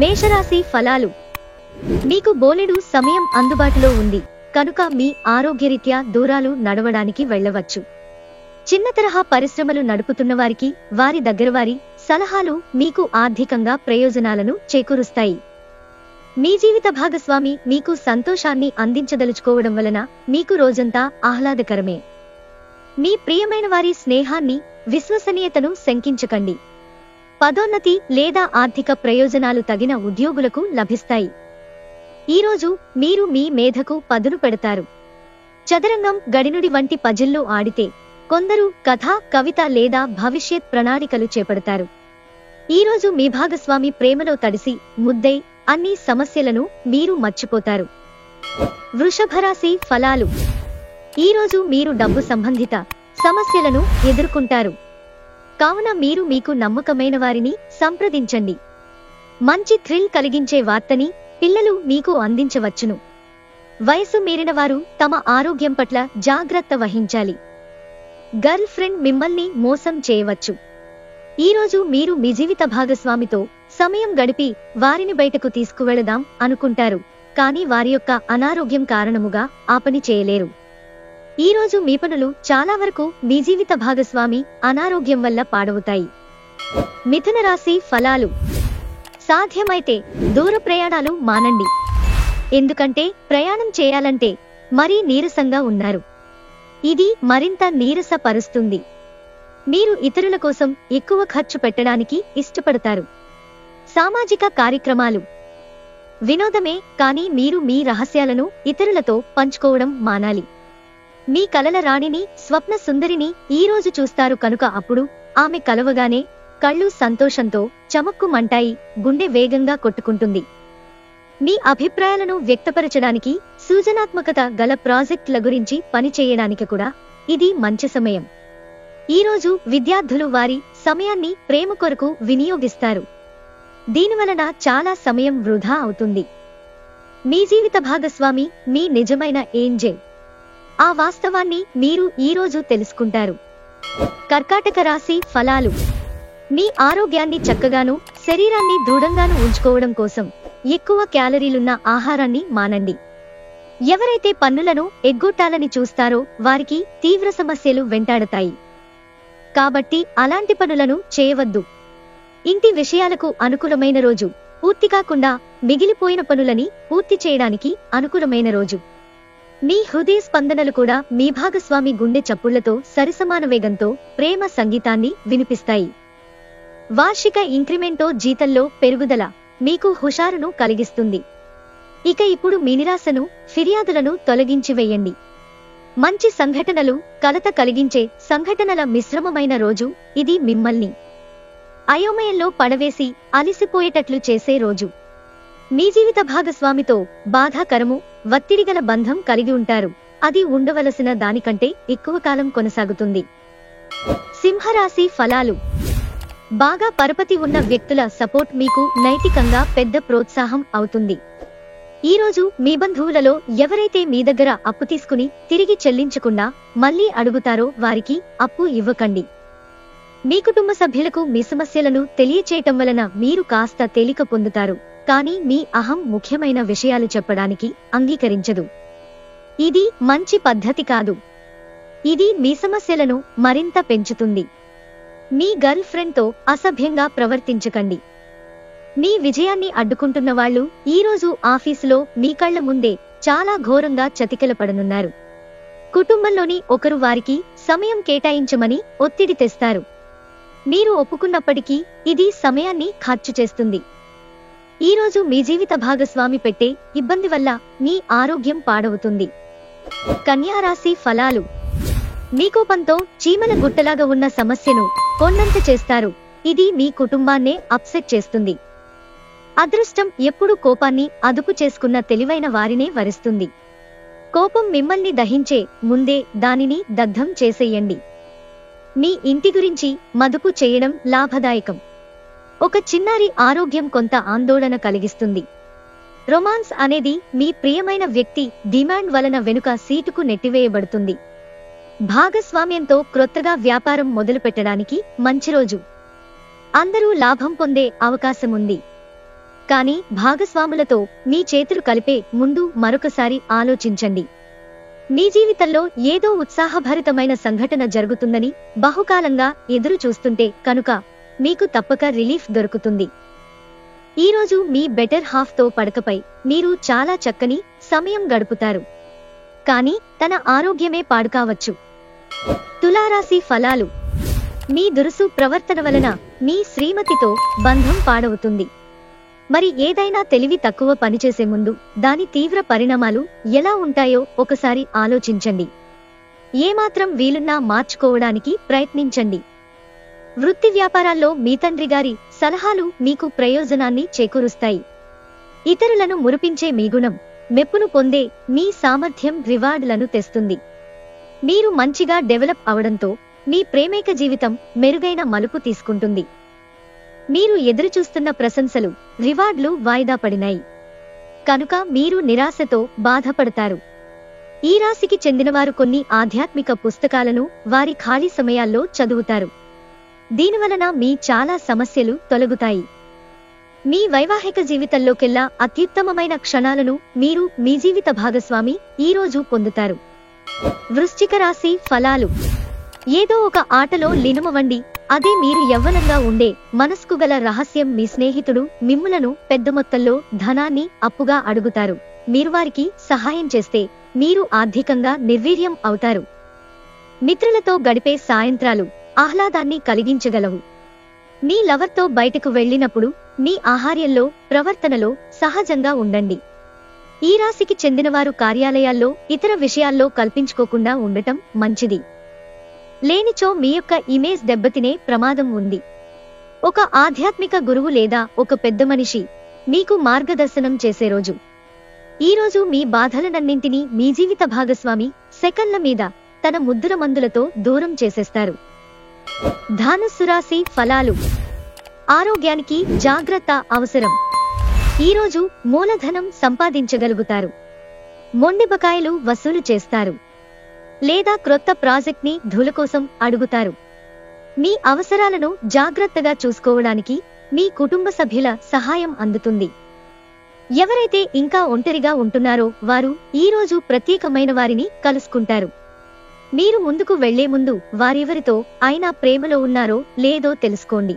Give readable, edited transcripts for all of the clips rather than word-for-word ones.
మేషరాశి ఫలాలు. మీకు బోలెడు సమయం అందుబాటులో ఉంది కనుక మీ ఆరోగ్యరీత్యా దూరాలు నడవడానికి వెళ్ళవచ్చు. చిన్న తరహా పరిశ్రమలు నడుపుతున్న వారికి వారి దగ్గరవారి సలహాలు మీకు ఆర్థికంగా ప్రయోజనాలను చేకూరుస్తాయి. మీ జీవిత భాగస్వామి మీకు సంతోషాన్ని అందించదలుచుకోవడం వలన మీకు రోజంతా ఆహ్లాదకరమే. మీ ప్రియమైన వారి స్నేహాన్ని, విశ్వసనీయతను శంకించకండి. పదోన్నతి లేదా ఆర్థిక ప్రయోజనాలు తగిన ఉద్యోగులకు లభిస్తాయి. ఈరోజు మీరు మీ మేధకు పదును పెడతారు. చదరంగం, గడినుడి వంటి పజిల్లో ఆడితే కొందరు కథ, కవిత లేదా భవిష్యత్ ప్రణాళికలు చేపడతారు. ఈరోజు మీ భాగస్వామి ప్రేమలో తడిసి ముద్దై అన్ని సమస్యలను మీరు మర్చిపోతారు. వృషభరాశి ఫలాలు. ఈరోజు మీరు డబ్బు సంబంధిత సమస్యలను ఎదుర్కొంటారు కావున మీరు మీకు నమ్మకమైన వారిని సంప్రదించండి. మంచి థ్రిల్ కలిగించే వార్తని పిల్లలు మీకు అందించవచ్చును. వయసు మీరిన వారు తమ ఆరోగ్యం పట్ల జాగ్రత్త వహించాలి. గర్ల్ ఫ్రెండ్ మిమ్మల్ని మోసం చేయవచ్చు. ఈరోజు మీరు మీ జీవిత భాగస్వామితో సమయం గడిపి వారిని బయటకు తీసుకువెళదాం అనుకుంటారు, కానీ వారి యొక్క అనారోగ్యం కారణముగా ఆ పని చేయలేరు. ఈరోజు మీ పనులు చాలా వరకు మీ జీవిత భాగస్వామి అనారోగ్యం వల్ల పాడవుతాయి. మిథున రాశి ఫలాలు. సాధ్యమైతే దూర ప్రయాణాలు మానండి. ఎందుకంటే ప్రయాణం చేయాలంటే మరీ నీరసంగా ఉన్నారు. ఇది మరింత నీరసపరుస్తుంది. మీరు ఇతరుల కోసం ఎక్కువ ఖర్చు పెట్టడానికి ఇష్టపడతారు. సామాజిక కార్యక్రమాలు వినోదమే, కానీ మీరు మీ రహస్యాలను ఇతరులతో పంచుకోవడం మానాలి. మీ కలల రాణిని, స్వప్న సుందరిని ఈరోజు చూస్తారు కనుక అప్పుడు ఆమె కలవగానే కళ్ళు సంతోషంతో చమక్కుమంటాయి, గుండె వేగంగా కొట్టుకుంటుంది. మీ అభిప్రాయాలను వ్యక్తపరచడానికి, సృజనాత్మకత గల ప్రాజెక్టుల గురించి పనిచేయడానికి కూడా ఇది మంచి సమయం. ఈరోజు విద్యార్థులు వారి సమయాన్ని ప్రేమ కొరకు వినియోగిస్తారు. దీనివలన చాలా సమయం వృధా అవుతుంది. మీ జీవిత భాగస్వామి మీ నిజమైన ఏంజెల్. ఆ వాస్తవాన్ని మీరు ఈరోజు తెలుసుకుంటారు. కర్కాటక రాశి ఫలాలు. మీ ఆరోగ్యాన్ని చక్కగాను, శరీరాన్ని దృఢంగాను ఉంచుకోవడం కోసం ఎక్కువ క్యాలరీలున్న ఆహారాన్ని మానండి. ఎవరైతే పన్నులను ఎగ్గొట్టాలని చూస్తారో వారికి తీవ్ర సమస్యలు వెంటాడతాయి. కాబట్టి అలాంటి పనులను చేయవద్దు. ఇంటి విషయాలకు అనుకూలమైన రోజు, పూర్తి కాకుండా మిగిలిపోయిన పనులని పూర్తి చేయడానికి అనుకూలమైన రోజు. మీ హృదయ స్పందనలు కూడా మీ భాగస్వామి గుండె చప్పుళ్లతో సరిసమాన వేగంతో ప్రేమ సంగీతాన్ని వినిపిస్తాయి. వార్షిక ఇంక్రిమెంటో జీతంలో పెరుగుదల మీకు హుషారును కలిగిస్తుంది. ఇక ఇప్పుడు మీ నిరాశను, ఫిర్యాదులను తొలగించివేయండి. మంచి సంఘటనలు, కలత కలిగించే సంఘటనల మిశ్రమమైన రోజు ఇది. మిమ్మల్ని అయోమయంలో పడవేసి అలిసిపోయేటట్లు చేసే రోజు. మీ జీవిత భాగస్వామితో బాధాకరము, ఒత్తిడిగల బంధం కలిగి ఉంటారు. అది ఉండవలసిన దానికంటే ఎక్కువ కాలం కొనసాగుతుంది. సింహరాశి ఫలాలు. బాగా పరపతి ఉన్న వ్యక్తుల సపోర్ట్ మీకు నైతికంగా పెద్ద ప్రోత్సాహం అవుతుంది. ఈరోజు మీ బంధువులలో ఎవరైతే మీ దగ్గర అప్పు తీసుకుని తిరిగి చెల్లించకుండా మళ్లీ అడుగుతారో వారికి అప్పు ఇవ్వకండి. మీ కుటుంబ సభ్యులకు మీ సమస్యలను తెలియచేయటం వలన మీరు కాస్త తేలిక పొందుతారు, కానీ మీ అహం ముఖ్యమైన విషయాలు చెప్పడానికి అంగీకరించదు. ఇది మంచి పద్ధతి కాదు. ఇది మీ సమస్యలను మరింత పెంచుతుంది. మీ గర్ల్ ఫ్రెండ్తో అసభ్యంగా ప్రవర్తించకండి. మీ విజయాన్ని అడ్డుకుంటున్న వాళ్ళు ఈరోజు ఆఫీసులో మీ కళ్ల ముందే చాలా ఘోరంగా చతికిలపడనున్నారు. కుటుంబంలోని ఒకరు వారికి సమయం కేటాయించమని ఒత్తిడి తెస్తారు. మీరు ఒప్పుకున్నప్పటికీ ఇది సమయాన్ని ఖర్చు చేస్తుంది. ఈరోజు మీ జీవిత భాగస్వామి పెట్టే ఇబ్బంది వల్ల మీ ఆరోగ్యం పాడవుతుంది. కన్యా రాశి ఫలాలు. మీ కోపంతో చీమల గుట్టలాగా ఉన్న సమస్యను కొండంత చేస్తారు. ఇది మీ కుటుంబాన్నే అప్సెట్ చేస్తుంది. అదృష్టం ఎప్పుడు కోపాన్ని అదుపు చేసుకున్న తెలివైన వారినే వరిస్తుంది. కోపం మిమ్మల్ని దహించే ముందే దానిని దగ్ధం చేసేయండి. మీ ఇంటి గురించి మదుపు చేయడం లాభదాయకం. ఒక చిన్నారి ఆరోగ్యం కొంత ఆందోళన కలిగిస్తుంది. రొమాన్స్ అనేది మీ ప్రియమైన వ్యక్తి డిమాండ్ వలన వెనుక సీటుకు నెట్టివేయబడుతుంది. భాగస్వామ్యంతో క్రొత్తగా వ్యాపారం మొదలుపెట్టడానికి మంచి రోజు. అందరూ లాభం పొందే అవకాశం ఉంది. కానీ భాగస్వాములతో మీ చేతులు కలిపే ముందు మరొకసారి ఆలోచించండి. మీ జీవితంలో ఏదో ఉత్సాహభరితమైన సంఘటన జరుగుతుందని బహుకాలంగా ఎదురు చూస్తుంటే కనుక మీకు తప్పక రిలీఫ్ దొరుకుతుంది. ఈరోజు మీ బెటర్ హాఫ్ తో పడకపై మీరు చాలా చక్కని సమయం గడుపుతారు. కానీ తన ఆరోగ్యమే పాడుకావచ్చు. తులారాశి ఫలాలు. మీ దురుసు ప్రవర్తన వలన మీ శ్రీమతితో బంధం పాడవుతుంది. మరి ఏదైనా తెలివి తక్కువ పనిచేసే ముందు దాని తీవ్ర పరిణామాలు ఎలా ఉంటాయో ఒకసారి ఆలోచించండి. ఏమాత్రం వీలున్నా మార్చుకోవడానికి ప్రయత్నించండి. వృత్తి వ్యాపారాల్లో మీ తండ్రి గారి సలహాలు మీకు ప్రయోజనాన్ని చేకూరుస్తాయి. ఇతరులను మురిపించే మీ గుణం మెప్పును పొందే మీ సామర్థ్యం రివార్డులను తెస్తుంది. మీరు మంచిగా డెవలప్ అవడంతో మీ ప్రేమైక జీవితం మెరుగైన మలుపు తీసుకుంటుంది. మీరు ఎదురుచూస్తున్న ప్రశంసలు, రివార్డులు వాయిదా పడినాయి కనుక మీరు నిరాశతో బాధపడతారు. ఈ రాశికి చెందినవారు కొన్ని ఆధ్యాత్మిక పుస్తకాలను వారి ఖాళీ సమయాల్లో చదువుతారు. దీనివలన మీ చాలా సమస్యలు తొలగుతాయి. మీ వైవాహిక జీవితంలోకెల్లా అత్యుత్తమమైన క్షణాలను మీరు మీ జీవిత భాగస్వామి ఈరోజు పొందుతారు. వృశ్చిక రాశి ఫలాలు. ఏదో ఒక ఆటలో లీనమవ్వండి. అదే మీరు యవ్వనంగా ఉండే మనస్కు గల రహస్యం. మీ స్నేహితుడు మిమ్ములను పెద్ద మొత్తంలో ధనాన్ని అప్పుగా అడుగుతారు. మీరు వారికి సహాయం చేస్తే మీరు ఆర్థికంగా నిర్వీర్యం అవుతారు. మిత్రులతో గడిపే సాయంత్రాలు ఆహ్లాదాన్ని కలిగించగలవు. మీ లవర్తో బయటకు వెళ్ళినప్పుడు మీ ఆహార్యంలో, ప్రవర్తనలో సహజంగా ఉండండి. ఈ రాశికి చెందినవారు కార్యాలయాల్లో ఇతర విషయాల్లో కల్పించుకోకుండా ఉండటం మంచిది. లేనిచో మీ యొక్క ఇమేజ్ దెబ్బతినే ప్రమాదం ఉంది. ఒక ఆధ్యాత్మిక గురువు లేదా ఒక పెద్ద మనిషి మీకు మార్గదర్శనం చేసే రోజు. ఈరోజు మీ బాధలనన్నింటినీ మీ జీవిత భాగస్వామి సెకన్ల మీద తన ముద్దుల మందులతో దూరం చేసేస్తారు. ధనుస్సు రాశి ఫలాలు. ఆరోగ్యానికి జాగ్రత్త అవసరం. ఈరోజు మూలధనం సంపాదించగలుగుతారు. మొండి బకాయిలు వసూలు చేస్తారు. లేదా క్రొత్త ప్రాజెక్ట్ ని ధూళ కోసం అడుగుతారు. మీ అవసరాలను జాగ్రత్తగా చూసుకోవడానికి మీ కుటుంబ సభ్యుల సహాయం అందుతుంది. ఎవరైతే ఇంకా ఒంటరిగా ఉంటున్నారో వారు ఈరోజు ప్రత్యేకమైన వారిని కలుసుకుంటారు. మీరు ముందుకు వెళ్లే ముందు వారెవరితో అయినా ప్రేమలో ఉన్నారో లేదో తెలుసుకోండి.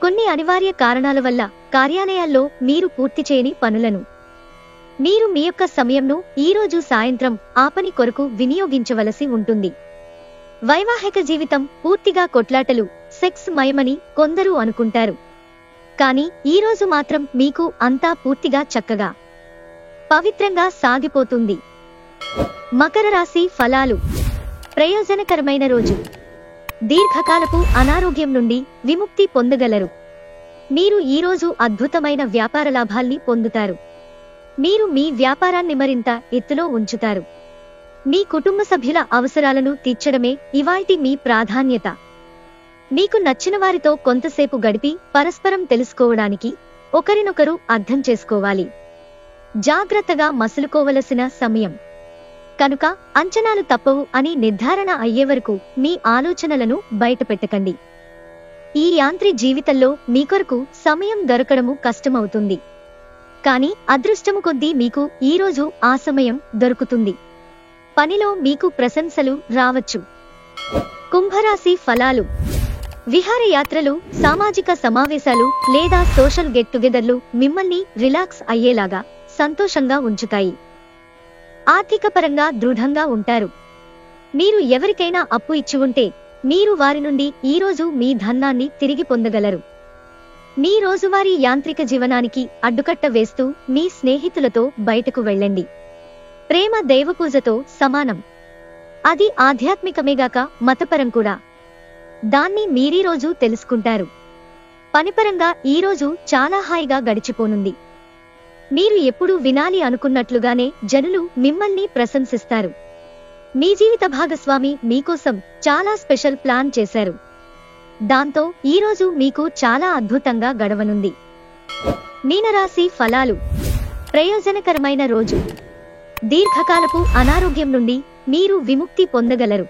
కొన్ని అనివార్య కారణాల వల్ల కార్యాలయాల్లో మీరు పూర్తి చేయని పనులను మీరు మీ యొక్క సమయంను ఈరోజు సాయంత్రం ఆ పని కొరకు వినియోగించవలసి ఉంటుంది. వైవాహిక జీవితం పూర్తిగా కొట్లాటలు, సెక్స్ మయమని కొందరు అనుకుంటారు. కానీ ఈరోజు మాత్రం మీకు అంతా పూర్తిగా చక్కగా, పవిత్రంగా సాగిపోతుంది. మకర రాశి ఫలాలు. ప్రయోజనకరమైన రోజు. దీర్ఘకాలపు అనారోగ్యం నుండి విముక్తి పొందగలరు. మీరు ఈరోజు అద్భుతమైన వ్యాపార లాభాల్ని పొందుతారు. మీరు మీ వ్యాపారాన్ని మరింత ఎత్తులో ఉంచుతారు. మీ కుటుంబ సభ్యుల అవసరాలను తీర్చడమే ఇవాల్టి మీ ప్రాధాన్యత. మీకు నచ్చిన వారితో కొంతసేపు గడిపి పరస్పరం తెలుసుకోవడానికి, ఒకరినొకరు అర్థం చేసుకోవాలి. జాగ్రత్తగా మసులుకోవలసిన సమయం కనుక అంచనాలు తప్పవు అని నిర్ధారణ అయ్యే వరకు మీ ఆలోచనలను బయటపెట్టకండి. ఈ యాంత్రి జీవితంలో మీకొరకు సమయం దొరకడము కష్టమవుతుంది. కానీ అదృష్టము కొద్దీ మీకు ఈరోజు ఆ సమయం దొరుకుతుంది. పనిలో మీకు ప్రశంసలు రావచ్చు. కుంభరాశి ఫలాలు. విహారయాత్రలు, సామాజిక సమావేశాలు లేదా సోషల్ గెట్ టుగెదర్లు మిమ్మల్ని రిలాక్స్ అయ్యేలాగా సంతోషంగా ఉంచుతాయి. ఆర్థికపరంగా దృఢంగా ఉంటారు. మీరు ఎవరికైనా అప్పు ఇచ్చి ఉంటే మీరు వారి నుండి ఈరోజు మీ ధనాన్ని తిరిగి పొందగలరు. మీ రోజువారీ యాంత్రిక జీవనానికి అడ్డుకట్ట వేస్తూ మీ స్నేహితులతో బయటకు వెళ్ళండి. ప్రేమ దైవపూజతో సమానం. అది ఆధ్యాత్మికమేగాక మతపరం కూడా. దాన్ని మీరీరోజు తెలుసుకుంటారు. పనిపరంగా ఈరోజు చాలా హాయిగా గడిచిపోనుంది. మీరు ఎప్పుడు వినాలి అనుకున్నట్లుగానే జనులు మిమ్మల్ని ప్రశంసిస్తారు. మీ జీవిత భాగస్వామి మీకోసం చాలా స్పెషల్ ప్లాన్ చేశారు. దాంతో ఈరోజు మీకు చాలా అద్భుతంగా గడవనుంది. మీనరాశి ఫలాలు. ప్రయోజనకరమైన రోజు. దీర్ఘకాలపు అనారోగ్యం నుండి మీరు విముక్తి పొందగలరు.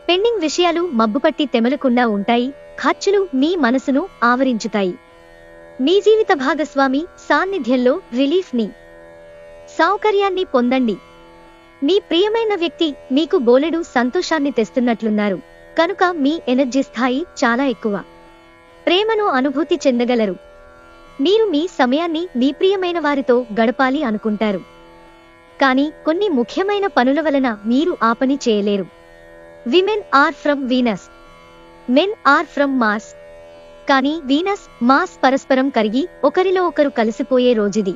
పెండింగ్ విషయాలు మబ్బుపట్టి తెమలకుండా ఉంటాయి ఖర్చులు మీ మనసును ఆవరించుతాయి. మీ జీవిత భాగస్వామి సాన్నిధ్యంలో రిలీఫ్ని, సౌకర్యాన్ని పొందండి. మీ ప్రియమైన వ్యక్తి మీకు బోలెడు సంతోషాన్ని తెస్తున్నట్లున్నారు కనుక మీ ఎనర్జీ స్థాయి చాలా ఎక్కువ. ప్రేమను అనుభూతి చెందగలరు. మీరు మీ సమయాన్ని మీ ప్రియమైన వారితో గడపాలి అనుకుంటారు. కానీ కొన్ని ముఖ్యమైన పనుల వలన మీరు ఆ పని చేయలేరు. Women are from Venus, men are from Mars. కానీ వీనస్, మార్స్ పరస్పరం కరిగి ఒకరిలో ఒకరు కలిసిపోయే రోజుది.